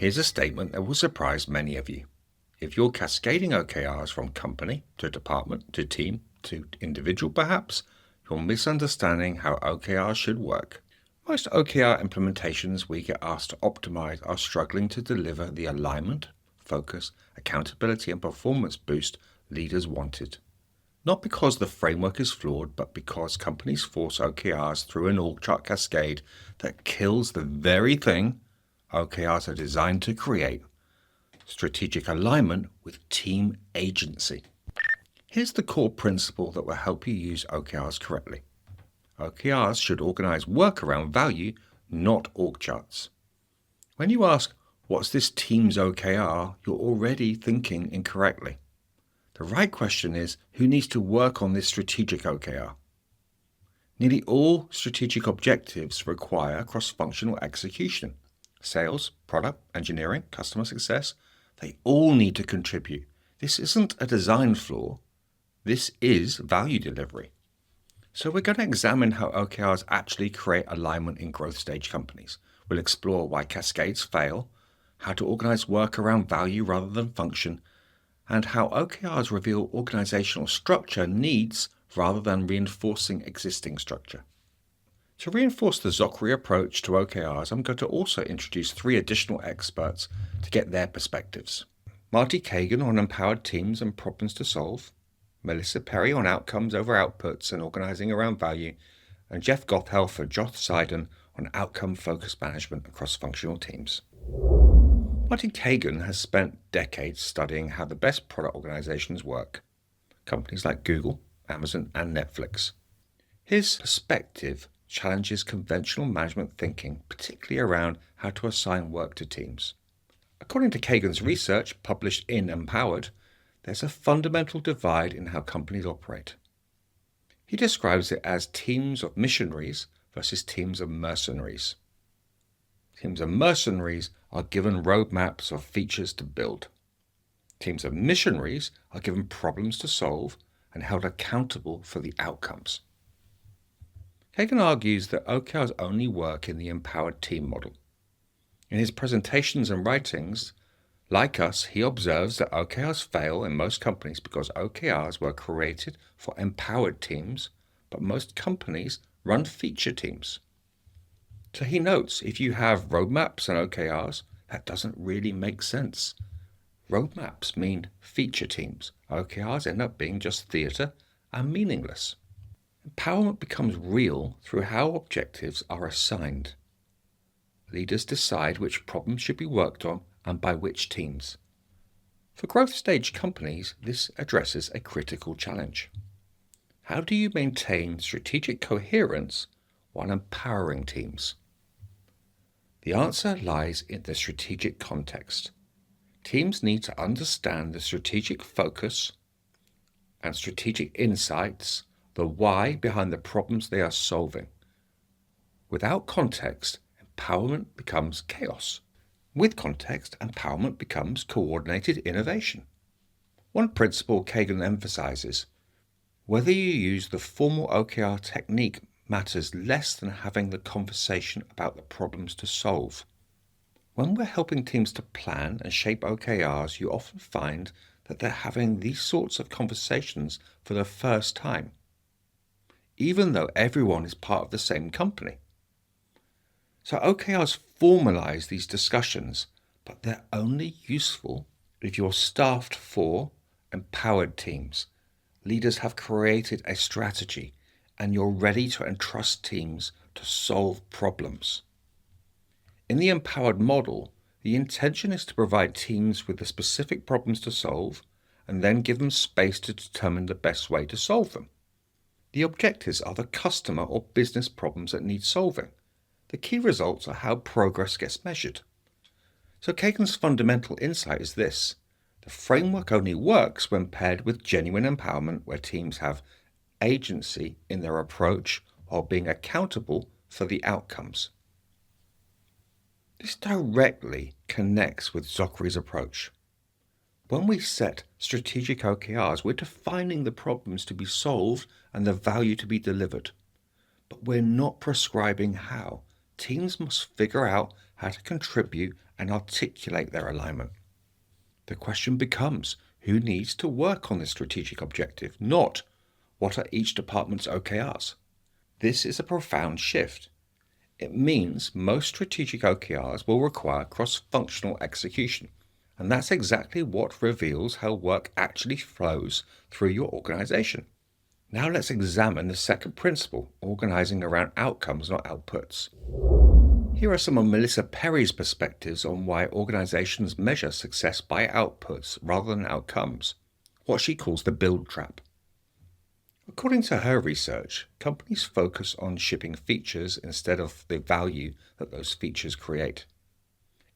Here's a statement that will surprise many of you. If you're cascading OKRs from company to department to team to individual perhaps, you're misunderstanding how OKRs should work. Most OKR implementations we get asked to optimize are struggling to deliver the alignment, focus, accountability, and performance boost leaders wanted. Not because the framework is flawed, but because companies force OKRs through an org chart cascade that kills the very thing OKRs are designed to create: strategic alignment with team agency. Here's the core principle that will help you use OKRs correctly. OKRs should organize work around value, not org charts. When you ask, what's this team's OKR, you're already thinking incorrectly. The right question is, who needs to work on this strategic OKR? Nearly all strategic objectives require cross-functional execution. Sales, product, engineering, customer success, they all need to contribute. This isn't a design flaw. This is value delivery. So we're going to examine how OKRs actually create alignment in growth stage companies. We'll explore why cascades fail, how to organize work around value rather than function, and how OKRs reveal organizational structure needs rather than reinforcing existing structure. To reinforce the Zachary approach to OKRs, I'm going to also introduce 3 additional experts to get their perspectives. Marty Kagan on empowered teams and problems to solve, Melissa Perry on outcomes over outputs and organizing around value, and Jeff Gothel for Joth Seiden on outcome-focused management across functional teams. Marty Kagan has spent decades studying how the best product organizations work, companies like Google, Amazon, and Netflix. His perspective challenges conventional management thinking, particularly around how to assign work to teams. According to Kagan's research published in Empowered, there's a fundamental divide in how companies operate. He describes it as teams of missionaries versus teams of mercenaries. Teams of mercenaries are given roadmaps of features to build. Teams of missionaries are given problems to solve and held accountable for the outcomes. Kagan argues that OKRs only work in the empowered team model. In his presentations and writings, like us, he observes that OKRs fail in most companies because OKRs were created for empowered teams, but most companies run feature teams. So he notes, if you have roadmaps and OKRs, that doesn't really make sense. Roadmaps mean feature teams. OKRs end up being just theater and meaningless. Empowerment becomes real through how objectives are assigned. Leaders decide which problems should be worked on and by which teams. For growth stage companies, this addresses a critical challenge. How do you maintain strategic coherence while empowering teams? The answer lies in the strategic context. Teams need to understand the strategic focus and strategic insights, the why behind the problems they are solving. Without context, empowerment becomes chaos. With context, empowerment becomes coordinated innovation. One principle Kagan emphasizes: whether you use the formal OKR technique matters less than having the conversation about the problems to solve. When we're helping teams to plan and shape OKRs, you often find that they're having these sorts of conversations for the first time, even though everyone is part of the same company. So OKRs formalize these discussions, but they're only useful if you're staffed for empowered teams. Leaders have created a strategy, and you're ready to entrust teams to solve problems. In the empowered model, the intention is to provide teams with the specific problems to solve, and then give them space to determine the best way to solve them. The objectives are the customer or business problems that need solving. The key results are how progress gets measured. So Kagan's fundamental insight is this: the framework only works when paired with genuine empowerment, where teams have agency in their approach while being accountable for the outcomes. This directly connects with Zachary's approach. When we set strategic OKRs, we're defining the problems to be solved and the value to be delivered. But we're not prescribing how. Teams must figure out how to contribute and articulate their alignment. The question becomes, who needs to work on this strategic objective, not what are each department's OKRs? This is a profound shift. It means most strategic OKRs will require cross-functional execution, and that's exactly what reveals how work actually flows through your organization. Now let's examine the second principle, organizing around outcomes, not outputs. Here are some of Melissa Perry's perspectives on why organizations measure success by outputs rather than outcomes, what she calls the build trap. According to her research, companies focus on shipping features instead of the value that those features create.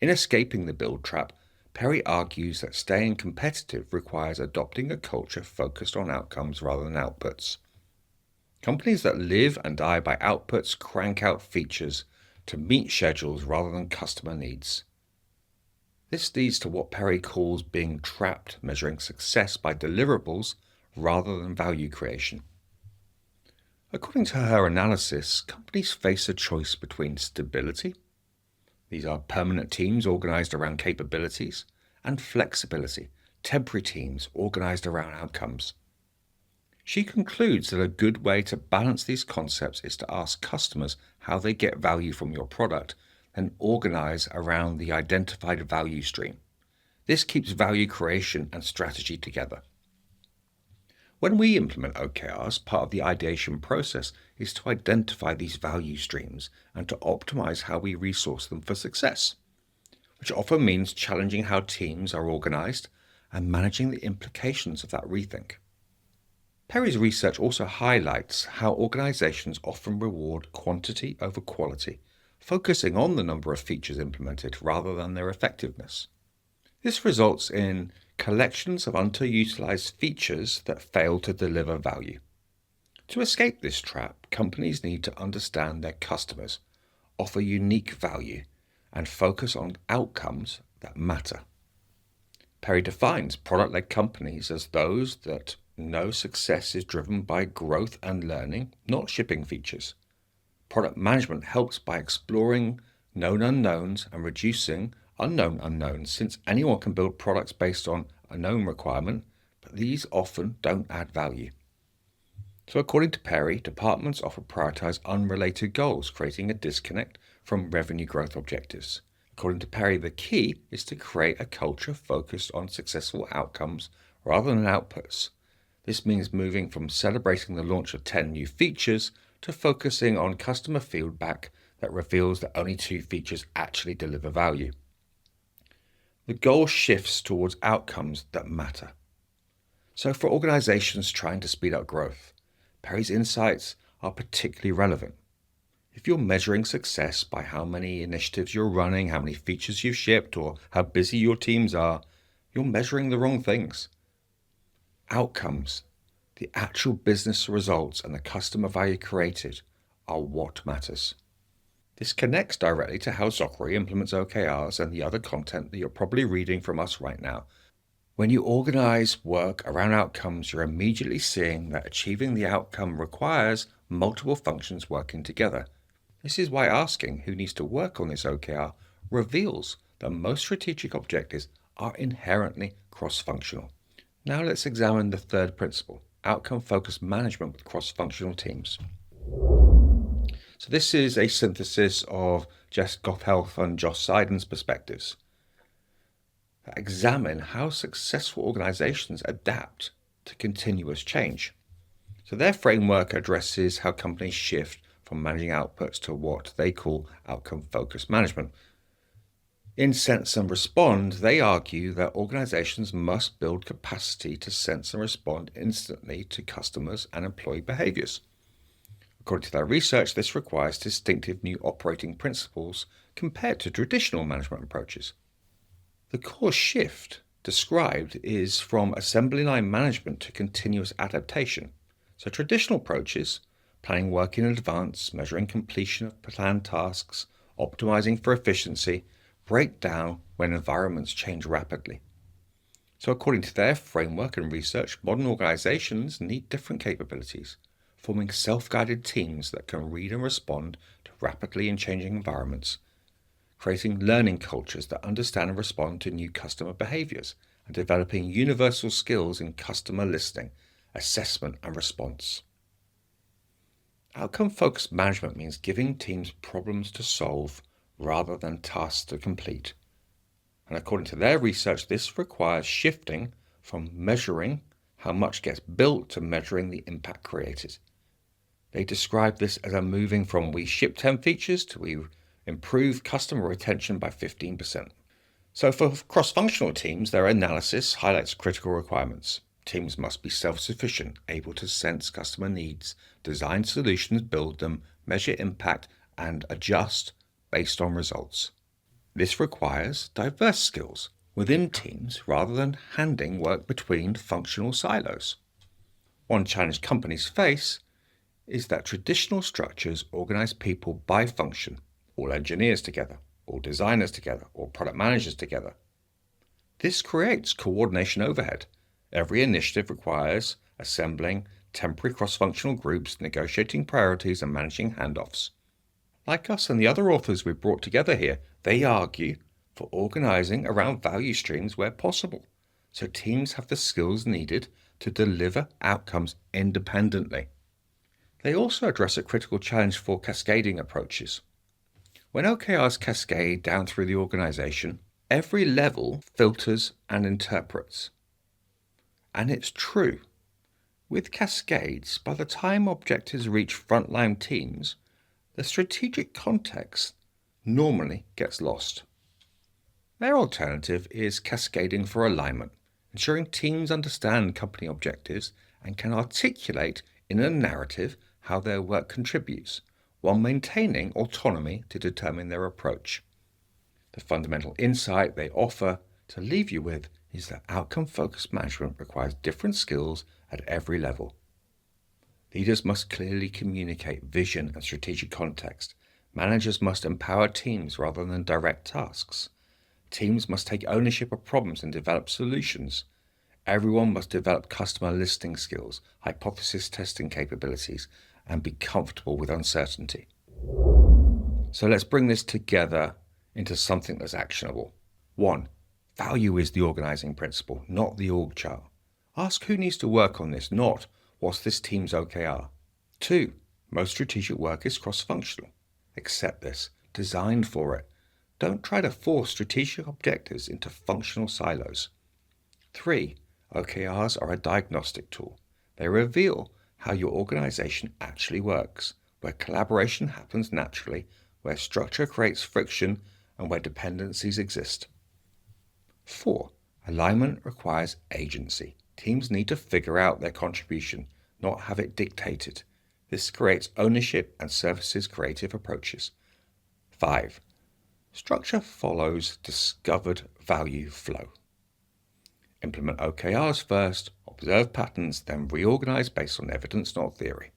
In escaping the build trap, Perry argues that staying competitive requires adopting a culture focused on outcomes rather than outputs. Companies that live and die by outputs crank out features to meet schedules rather than customer needs. This leads to what Perry calls being trapped, measuring success by deliverables rather than value creation. According to her analysis, companies face a choice between stability, these are permanent teams organized around capabilities, and flexibility, temporary teams organized around outcomes. She concludes that a good way to balance these concepts is to ask customers how they get value from your product and organize around the identified value stream. This keeps value creation and strategy together. When we implement OKRs, part of the ideation process is to identify these value streams and to optimize how we resource them for success, which often means challenging how teams are organized and managing the implications of that rethink. Perry's research also highlights how organizations often reward quantity over quality, focusing on the number of features implemented rather than their effectiveness. This results in collections of underutilized features that fail to deliver value. To escape this trap, companies need to understand their customers, offer unique value, and focus on outcomes that matter. Perry defines product-led companies as those that know success is driven by growth and learning, not shipping features. Product management helps by exploring known unknowns and reducing unknown unknowns, since anyone can build products based on a known requirement, but these often don't add value. So according to Perry, departments often prioritize unrelated goals, creating a disconnect from revenue growth objectives. According to Perry, the key is to create a culture focused on successful outcomes rather than outputs. This means moving from celebrating the launch of 10 new features to focusing on customer feedback that reveals that only 2 features actually deliver value. The goal shifts towards outcomes that matter. So for organizations trying to speed up growth, Perry's insights are particularly relevant. If you're measuring success by how many initiatives you're running, how many features you've shipped, or how busy your teams are, you're measuring the wrong things. Outcomes, the actual business results and the customer value created, are what matters. This connects directly to how Zachary implements OKRs and the other content that you're probably reading from us right now. When you organize work around outcomes, you're immediately seeing that achieving the outcome requires multiple functions working together. This is why asking who needs to work on this OKR reveals that most strategic objectives are inherently cross-functional. Now let's examine the third principle, outcome-focused management with cross-functional teams. So this is a synthesis of Jess Gotthelf and Josh Seiden's perspectives that examine how successful organizations adapt to continuous change. So their framework addresses how companies shift from managing outputs to what they call outcome-focused management. In Sense and Respond, they argue that organizations must build capacity to sense and respond instantly to customers and employee behaviors. According to their research, this requires distinctive new operating principles compared to traditional management approaches. The core shift described is from assembly line management to continuous adaptation. So traditional approaches, planning work in advance, measuring completion of planned tasks, optimizing for efficiency, break down when environments change rapidly. So according to their framework and research, modern organizations need different capabilities, forming self-guided teams that can read and respond to rapidly changing environments. creating learning cultures that understand and respond to new customer behaviors, and developing universal skills in customer listening, assessment, and response. Outcome-focused management means giving teams problems to solve rather than tasks to complete. And according to their research, this requires shifting from measuring how much gets built to measuring the impact created. They describe this as a moving from we ship 10 features to we improve customer retention by 15%. So for cross-functional teams, their analysis highlights critical requirements. Teams must be self-sufficient, able to sense customer needs, design solutions, build them, measure impact, and adjust based on results. This requires diverse skills within teams rather than handing work between functional silos. One challenge companies face is that traditional structures organize people by function, all engineers together, all designers together, all product managers together. This creates coordination overhead. Every initiative requires assembling temporary cross-functional groups, negotiating priorities, and managing handoffs. Like us and the other authors we've brought together here, they argue for organizing around value streams where possible, so teams have the skills needed to deliver outcomes independently. They also address a critical challenge for cascading approaches. When OKRs cascade down through the organization, every level filters and interprets. And it's true. With cascades, by the time objectives reach frontline teams, the strategic context normally gets lost. Their alternative is cascading for alignment, ensuring teams understand company objectives and can articulate in a narrative how their work contributes, while maintaining autonomy to determine their approach. The fundamental insight they offer to leave you with is that outcome-focused management requires different skills at every level. Leaders must clearly communicate vision and strategic context. Managers must empower teams rather than direct tasks. Teams must take ownership of problems and develop solutions. Everyone must develop customer listening skills, hypothesis testing capabilities, and be comfortable with uncertainty. So let's bring this together into something that's actionable. 1. Value is the organizing principle, not the org chart. Ask who needs to work on this, not what's this team's OKR. 2. Most strategic work is cross-functional. Accept this. Design for it. Don't try to force strategic objectives into functional silos. 3. OKRs are a diagnostic tool. They reveal how your organization actually works, where collaboration happens naturally, where structure creates friction, and where dependencies exist. 4. Alignment requires agency. Teams need to figure out their contribution, not have it dictated. This creates ownership and services creative approaches. 5. Structure follows discovered value flow. Implement OKRs first, observe patterns, then reorganize based on evidence, not theory.